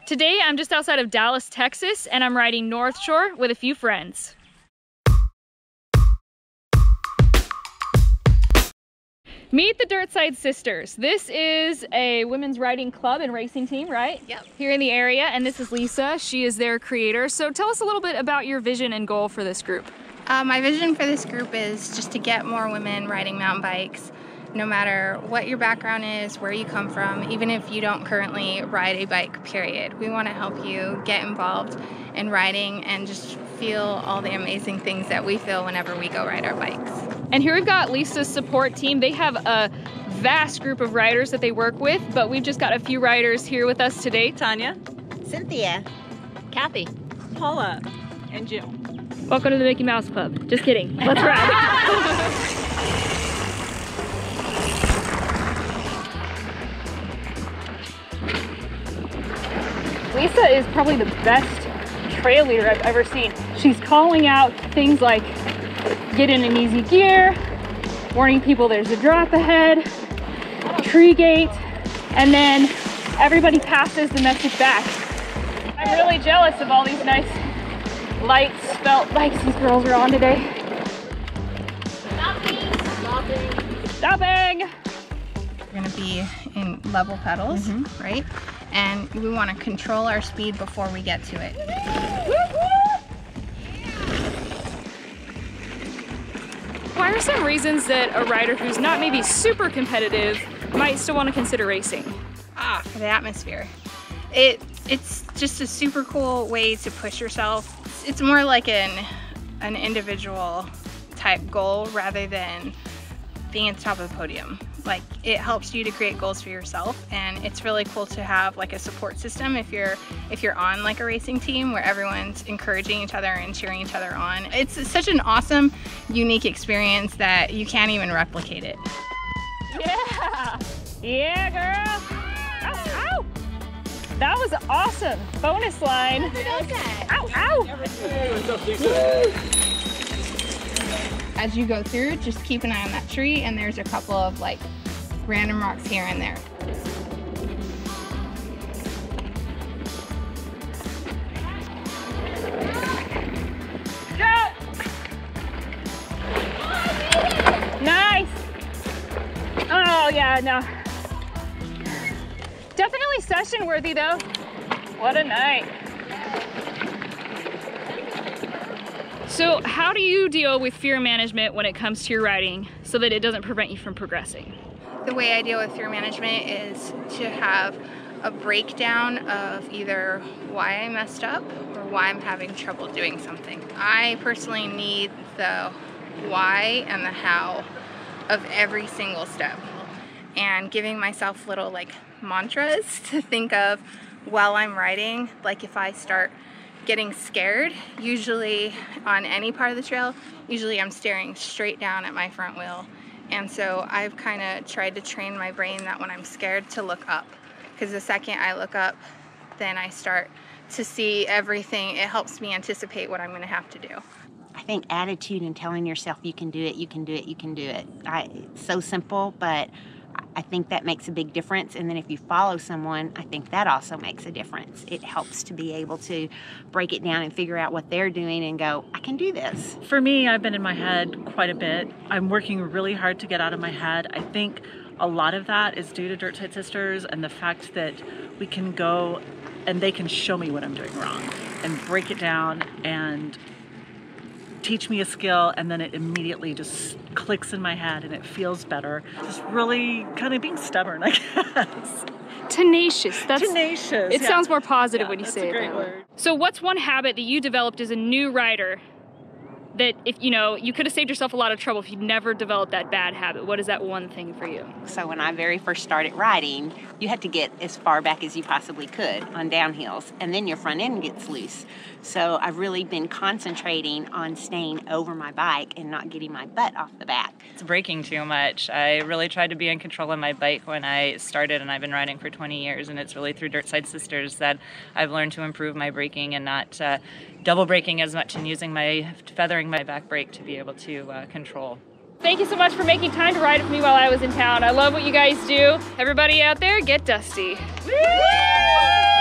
Today I'm just outside of Dallas, Texas, and I'm riding North Shore with a few friends. Meet the Dirtside Sisters. This is a women's riding club and racing team, right? Yep. Here in the area, and this is Lisa. She is their creator. So tell us a little bit about your vision and goal for this group. My vision for this group is just to get more women riding mountain bikes, no matter what your background is, where you come from, even if you don't currently ride a bike, period. We want to help you get involved in riding and just feel all the amazing things that we feel whenever we go ride our bikes. And here we've got Lisa's support team. They have a vast group of riders that they work with, but we've just got a few riders here with us today. Tanya, Cynthia, Kathy, Paula, and Jill. Welcome to the Mickey Mouse Club. Just kidding. Let's ride. Lisa is probably the best trail leader I've ever seen. She's calling out things like get in an easy gear, warning people there's a drop ahead, tree gate, and then everybody passes the message back. I'm really jealous of all these nice light felt bikes these girls are on today. Stopping! We're going to be in level pedals, right? And we want to control our speed before we get to it. Why are some reasons that a rider who's not maybe super competitive might still want to consider racing? For the atmosphere. It's just a super cool way to push yourself. It's more like an individual type goal rather than being at the top of the podium. Like, it helps you to create goals for yourself, and it's really cool to have like a support system if you're on like a racing team where everyone's encouraging each other and cheering each other on. It's such an awesome, unique experience that you can't even replicate it. Yeah! Yeah, girl! Ow, ow! That was awesome! Bonus line! Ow, ow! As you go through, just keep an eye on that tree, and there's a couple of like random rocks here and there. Go! Nice! Oh yeah, no. Definitely session worthy though. What a night. So how do you deal with fear management when it comes to your riding so that it doesn't prevent you from progressing? The way I deal with fear management is to have a breakdown of either why I messed up or why I'm having trouble doing something. I personally need the why and the how of every single step, and giving myself little like mantras to think of while I'm riding. Like if I start getting scared, usually on any part of the trail, usually I'm staring straight down at my front wheel. And so I've kind of tried to train my brain that when I'm scared to look up, because the second I look up, then I start to see everything. It helps me anticipate what I'm going to have to do. I think attitude and telling yourself you can do it, you can do it, you can do it. It's so simple, but I think that makes a big difference. And then if you follow someone, I think that also makes a difference. It helps to be able to break it down and figure out what they're doing and go, I can do this. For me, I've been in my head quite a bit. I'm working really hard to get out of my head. I think a lot of that is due to Dirtside Sisters and the fact that we can go and they can show me what I'm doing wrong and break it down and teach me a skill, and then it immediately just clicks in my head and it feels better. Just really kind of being stubborn, I guess. Tenacious. Tenacious. It sounds more positive when you that's say a great it that way. word. So what's one habit that you developed as a new rider that if you could have saved yourself a lot of trouble if you'd never developed that bad habit? What is that one thing for you? So when I very first started riding, you had to get as far back as you possibly could on downhills, and then your front end gets loose. So I've really been concentrating on staying over my bike and not getting my butt off the back. It's braking too much. I really tried to be in control of my bike when I started, and I've been riding for 20 years, and it's really through Dirtside Sisters that I've learned to improve my braking and not double braking as much, and feathering my back brake to be able to control. Thank you so much for making time to ride with me while I was in town. I love what you guys do. Everybody out there, get dusty. Woo!